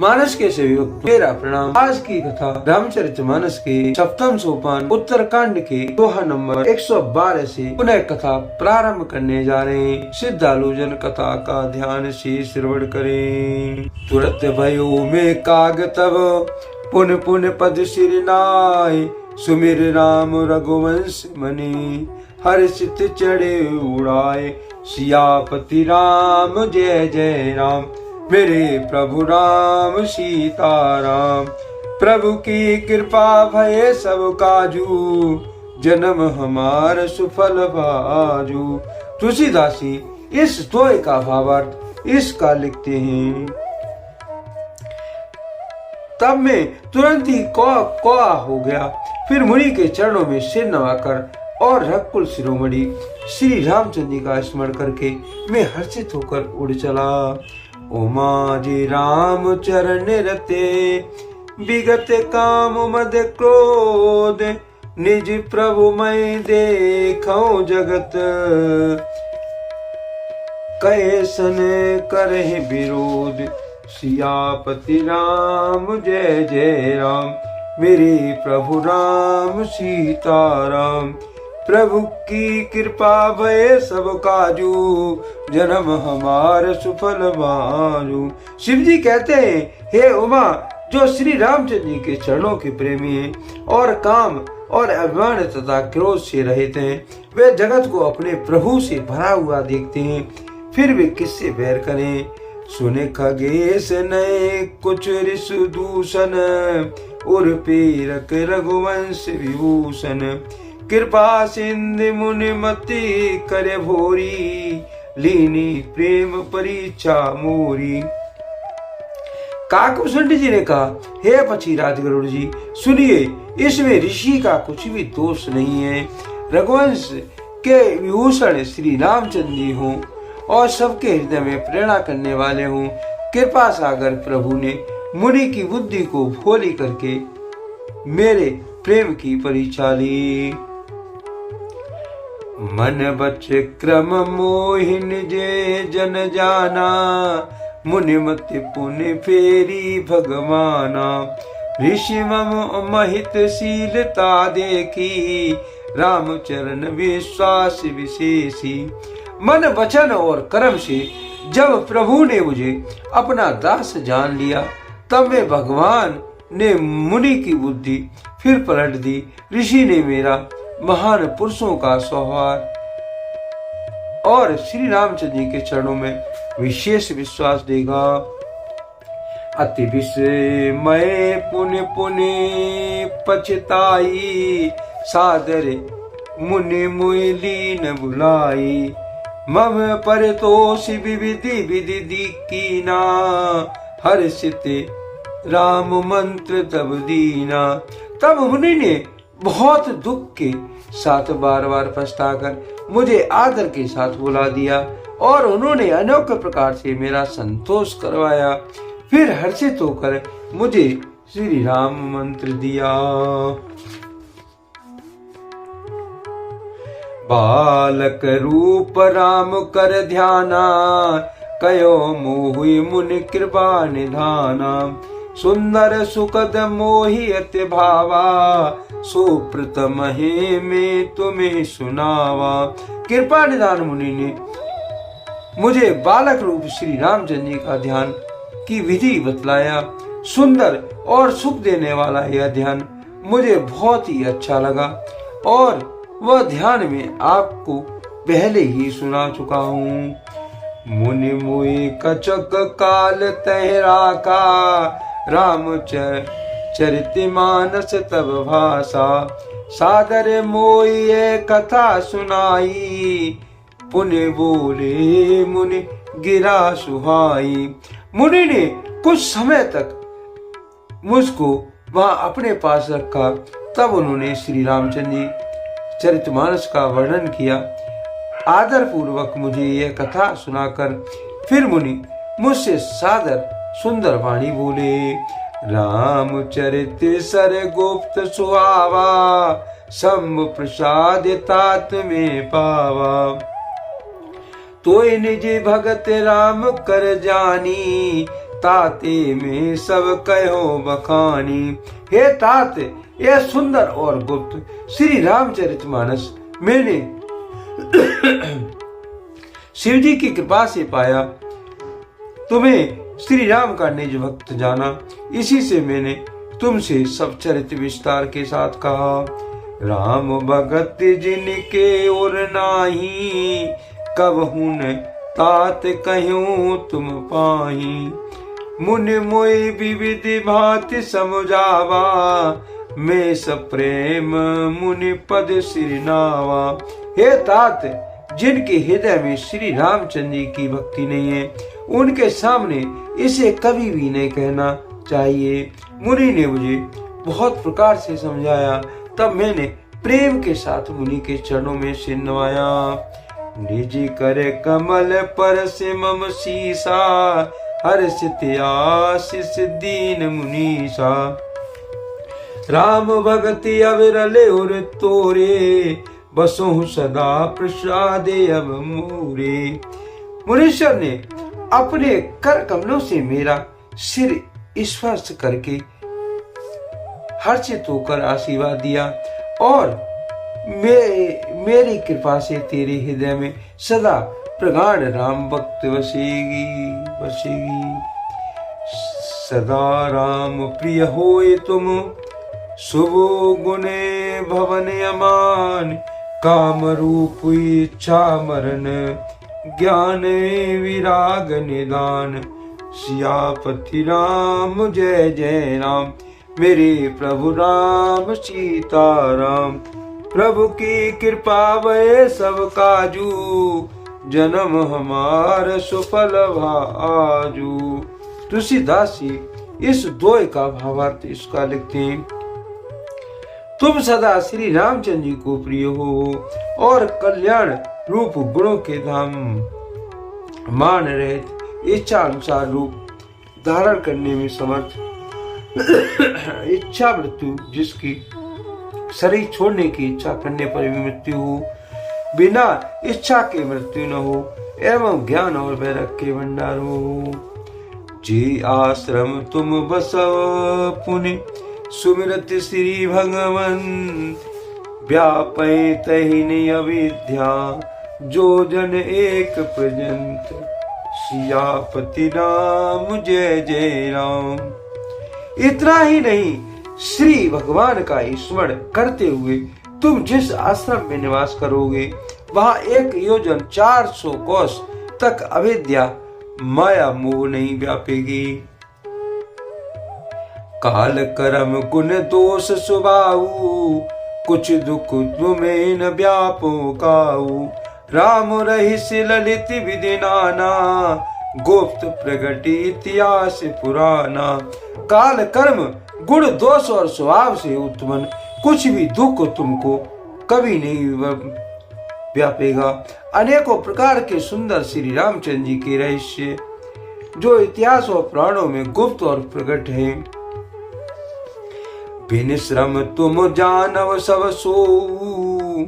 मानस के सभी भक्तों मेरा प्रणाम। आज की कथा रामचरितमानस के सप्तम सोपान उत्तरकांड के दोहा नंबर 112 से पुनः कथा प्रारंभ करने जा रहे हैं। श्रद्धालु जन कथा का ध्यान से श्रवण करें। तुरंत भयो में काग तब पुन पुन पद सिर नाय, सुमिर राम रघुवंश मनि हर्षित चढ़े उड़ाए। सियापति राम जय जय राम, मेरे प्रभु राम सीताराम। प्रभु की कृपा भय सब काजू, जन्म हमार सुफल बाजू। तुलसीदास जी इस दोहे का भावार्थ इसका लिखते हैं। तब मैं तुरंत ही कौआ हो गया। फिर मुनि के चरणों में सिर नवाकर और रघुकुल शिरोमणि श्री रामचंद्र जी का स्मरण करके मैं हर्षित होकर उड़ चला। उमा जी राम चरण रते, विगत काम मद क्रोध। निज प्रभु मैं देखौ जगत, कैसन करहि विरोध। सियापति राम जय जय राम, मेरे प्रभु राम सीताराम। प्रभु की कृपा भय सब काजू, जन्म हमार सुफल बाजू। शिव जी कहते हैं, हे उमा, जो श्री रामचंद्र जी के चरणों के प्रेमी हैं और काम और अभिमान तथा क्रोध से रहित हैं, वे जगत को अपने प्रभु से भरा हुआ देखते हैं, फिर वे किससे बैर करें। सुने खगेश नए कुछ ऋषि दूषण, उर्पीरक रघुवंश विभूषण। कृपा सिंधु मुनि मति करे भोरी, लीनी प्रेम परीक्षा मोरी। काकभूषण जी ने कहा, हे पक्षीराज गरुड़ जी, सुनिए, इसमें ऋषि का कुछ भी दोष नहीं है। रघुवंश के विभूषण श्री रामचंद्र जी हों और सबके हृदय में प्रेरणा करने वाले हों। कृपा सागर प्रभु ने मुनि की बुद्धि को भोली करके मेरे प्रेम की परीक्षा ली। मन बच क्रम मोहिन जे जन जाना, मुनि मति पुण्य फेरी भगवाना। ऋषि मम महित शीलता देखी, राम चरण विश्वास विशेषी। मन वचन और कर्म से जब प्रभु ने मुझे अपना दास जान लिया, तब मैं भगवान ने मुनि की बुद्धि फिर पलट दी। ऋषि ने मेरा महान पुरुषों का स्वभाव और श्री रामचंद्र जी के चरणों में विशेष विश्वास देगा। अति विस्मय पुण्य पुण्य पछताई, सादर मुनि मुई लीन बुलाई। मम परितोष विविधि विधि दीकीना, हर्षित राम मंत्र तब दीना। तब मुनि ने बहुत दुख के साथ बार बार पछताकर मुझे आदर के साथ बुला दिया और उन्होंने अनोखे प्रकार से मेरा संतोष करवाया। फिर हर्षित होकर मुझे श्री राम मंत्र दिया। बालक रूप राम कर ध्याना, कयो मोहि मुनि कृपा निधाना। सुंदर सुखद मोहि अति भावा, सुप्रतम है मैं तुम्हें सुनावा। कृपा निधान मुनि ने मुझे बालक रूप श्री रामचंद्र जी का ध्यान की विधि बतलाया। सुंदर और सुख देने वाला यह ध्यान मुझे बहुत ही अच्छा लगा और वह ध्यान में आपको पहले ही सुना चुका हूँ। मुनि मुई कचक काल तहरा का, राम चरितमानस तब भाषा। सादर मोई कथा सुनाई, पुण्य बोले मुनि गिरा सुहाई। मुनि ने कुछ समय तक मुझको वहां अपने पास रखा। तब उन्होंने श्री रामचंद्र जी चरितमानस का वर्णन किया। आदर पूर्वक मुझे यह कथा सुनाकर फिर मुनि मुझसे सादर सुंदर वाणी बोले। राम चरित सर गुप्त सुहावा, शंभु प्रसाद तात में पावा। तोय निज भगत राम कर जानी, ताते में सब कहो बखानी। हे तात, यह सुंदर और गुप्त श्री रामचरितमानस मैंने शिव जी की कृपा से पाया। तुम्हें श्री राम का निज भक्त जाना, इसी से मैंने तुमसे सब चरित्र विस्तार के साथ कहा। राम भगत जिनके और नाही, कब हुन तात कहूं तुम पाही। मुनि मोहि विविध भांति समझावा, मैं सप्रेम मुनि पद सिरनावा। हे तात, जिनके हृदय में श्री रामचंद्र जी की भक्ति नहीं है, उनके सामने इसे कभी भी नहीं कहना चाहिए। मुनि ने मुझे बहुत प्रकार से समझाया, तब मैंने प्रेम के साथ मुनि के चरणों में सिर नवाया। निज करे कमल पर से मम सीसा, हर्षित आशीष दीन मुनीसा। राम भगति अविरले और तोरे, बसों सदा प्रसादे अब मोरे। मुनीश्वर ने अपने कर कमलों से मेरा सिर स्पर्श करके हर्षित होकर आशीर्वाद दिया और मेरी कृपा से तेरे हृदय में सदा प्रगाढ़ राम भक्त बसेगी। सदा राम प्रिय होए तुम, शुभ गुणे भवन अमान। काम रूप इच्छा मरण, ज्ञान विराग निदान। सियापति राम जय जय राम, मेरे प्रभु राम सीता राम। प्रभु की कृपा वै सब काजू, जन्म हमार सुफल भाजू। तुलसीदास जी इस दोहे का भावार्थ इसका लिखते हैं। तुम सदा श्री रामचंद्र जी को प्रिय हो और कल्याण रूप गुणों के धाम मान रहित इच्छा अनुसार रूप धारण करने में समर्थ। इच्छा मृत्यु, जिसकी शरीर छोड़ने की इच्छा करने पर भी मृत्यु हो, बिना इच्छा के मृत्यु न हो, एवं ज्ञान और वैराग्य के भंडार हो। जी आश्रम तुम बसव पुनि, सुमिरत श्री भगवन। व्यापै तहिनि अविद्या, जो जन एक पर्यंत। सियापति राम जय जय राम। इतना ही नहीं, श्री भगवान का स्मरण करते हुए तुम जिस आश्रम में निवास करोगे, वहां 1 योजन 400 कोस तक अविद्या माया मोह नहीं व्यापेगी। काल कर्म गुण दोष स्वभाव, कुछ दुख तुम्हें न व्यापो काऊ। राम रहिस ललित विधि नाना, गुप्त प्रगति इतिहास पुराना। काल कर्म गुण दोष और स्वभाव से उत्पन्न कुछ भी दुख तुमको कभी नहीं व्यापेगा। अनेकों प्रकार के सुंदर श्री रामचंद्र जी के रहस्य जो इतिहास और पुराणों में गुप्त और प्रकट है। बिन श्रम तुम जानव सब सोऊ,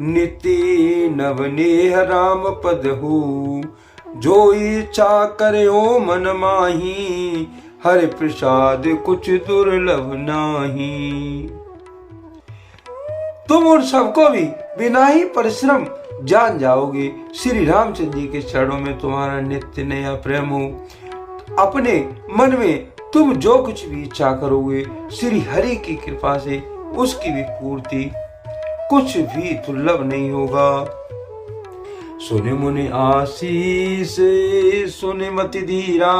निति नवनेह राम पद हो। जो इच्छा करे ओ मन माही, हरि प्रसाद कुछ दुर्लभ नाही। तुम उन सबको भी बिना ही परिश्रम जान जाओगे। श्री रामचंद्र जी के चरणों में तुम्हारा नित्य नया प्रेम हो। अपने मन में तुम जो कुछ भी इच्छा करोगे, श्री हरि की कृपा से उसकी भी पूर्ति कुछ भी दुर्लभ नहीं होगा। सुने मुनि आशीष सुने मति धीरा,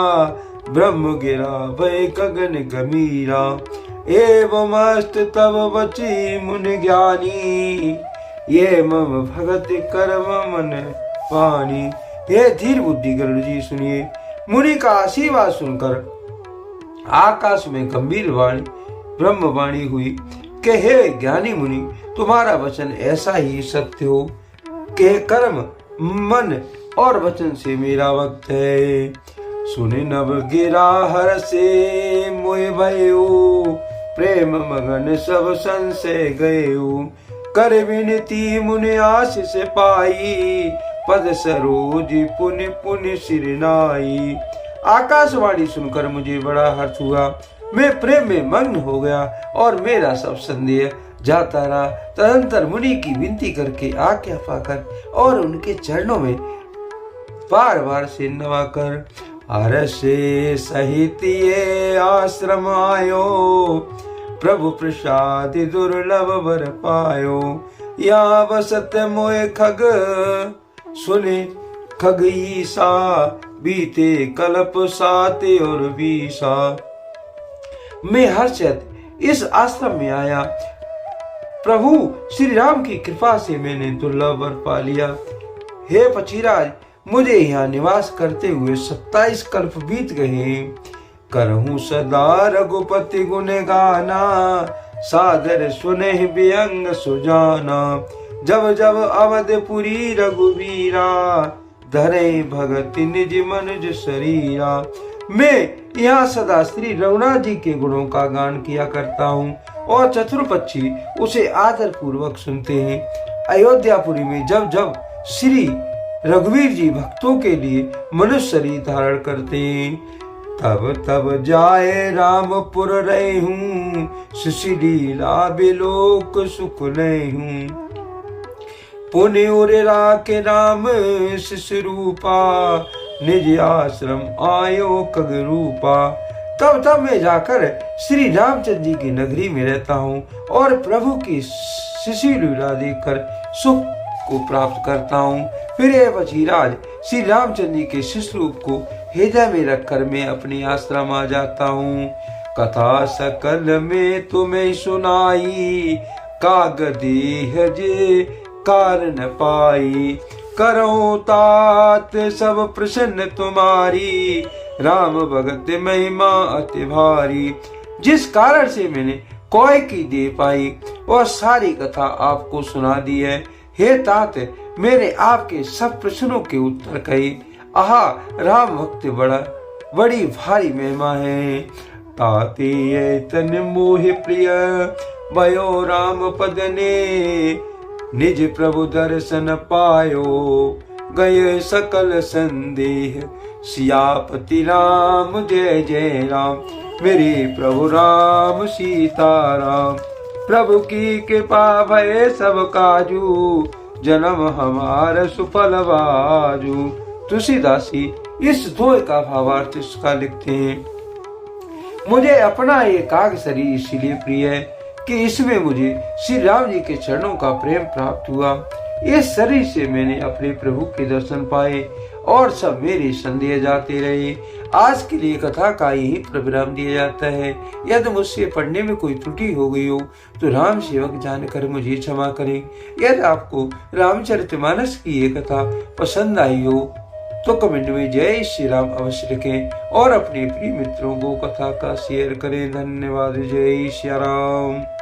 ब्रह्म गिरा भय गगन गमीरा। एवं मस्त तब बची मुनि ज्ञानी, ये मम भगत कर्म मन पानी। हे धीर बुद्धि गरुड़ जी सुनिए। मुनि का आशीर्वाद सुनकर आकाश में गंभीर वाणी ब्रह्म वाणी हुई कि हे ज्ञानी मुनि, तुम्हारा वचन ऐसा ही सत्य हो कि कर्म मन और वचन से मेरा वक्त है। सुने नव गिरा हर से मोह भयो, प्रेम मगन सब संशय गयो। कर विनती मुनि आशीष पाई, पद सरोज पुनि पुनि सिरनाई। आकाशवाणी सुनकर मुझे बड़ा हर्ष हुआ। मैं प्रेम में मग्न हो गया और मेरा सब संदेह जाता रहा। तदंतर मुनि की विनती करके आज्ञा पाकर और उनके चरणों में बार बार से नवाकर हर्षे सहित ये आश्रम आयो, प्रभु प्रसाद दुर्लभ वर पायो। या बसत मोए खग सुने खग ईसा, बीते कल्प साते और 20। मैं हर्षित इस आश्रम में आया। प्रभु श्री राम की कृपा से मैंने दुर्लभ वर पा लिया। हे पचीराज, मुझे यहाँ निवास करते हुए 27 कल्प बीत गए। करहूं सदा रघुपति गुण गाना, सादर सुने व्यंग सुजाना। जब जब अवधपुरी रघुवीरा, धरे भगति निज मनुज शरीरा। मैं यहाँ सदा श्री रघुनाथ जी के गुणों का गान किया करता हूँ और चतुर्पक्षी उसे आदर पूर्वक सुनते हैं। अयोध्यापुरी में जब जब श्री रघुवीर जी भक्तों के लिए मनुष्य शरीर धारण करते हैं, तब तब जाए रामपुर रहे हूँ, सुशीलीला बिलोक सुख नहीं हूँ। पुण्य उरेरा के नाम शिशु रूपा, निज आश्रम आयो खग रूपा। तब तब मैं जाकर श्री रामचंद्र जी की नगरी में रहता हूँ और प्रभु की शिशु लीला देखकर सुख को प्राप्त करता हूँ। फिर हे वजीराज, श्री रामचंद्र जी के शिशु रूप को हृदय में रखकर मैं अपने आश्रम आ जाता हूँ। कथा सकल में तुम्हें सुनाई, कागदेह जे कारण पाई। करो तात सब प्रसन्न तुम्हारी, राम भगत महिमा अति भारी। जिस कारण से मैंने कोय की दे पाई और सारी कथा आपको सुना दी है। हे तात, मैंने आपके सब प्रश्नों के उत्तर कहे। आहा, राम भक्त बड़ी भारी महिमा है। ताते तन मोह प्रिय, भयो राम पद ने, निज प्रभु दर्शन पायो। गए सकल संदेह, सियापति राम जय जय राम। मेरे प्रभु राम सीताराम, प्रभु की कृपा भय सब काजू, जन्म हमार सुफल बाजू। तुलसीदास जी इस दोहे का भावार्थ इसका लिखते हैं। मुझे अपना ये काग शरीर इसीलिए प्रिय है कि इसमें मुझे श्री राम जी के चरणों का प्रेम प्राप्त हुआ। इस शरीर से मैंने अपने प्रभु के दर्शन पाए और सब मेरे संदेह जाते रहे। आज के लिए कथा का यही विराम दिया जाता है। यदि मुझसे पढ़ने में कोई त्रुटि हो गई हो तो राम सेवक जानकर मुझे क्षमा करें। यदि आपको रामचरितमानस की ये कथा पसंद आई हो तो कमेंट में जय श्री राम अवश्य लिखें और अपने प्रिय मित्रों को कथा का शेयर करें। धन्यवाद। जय श्री राम।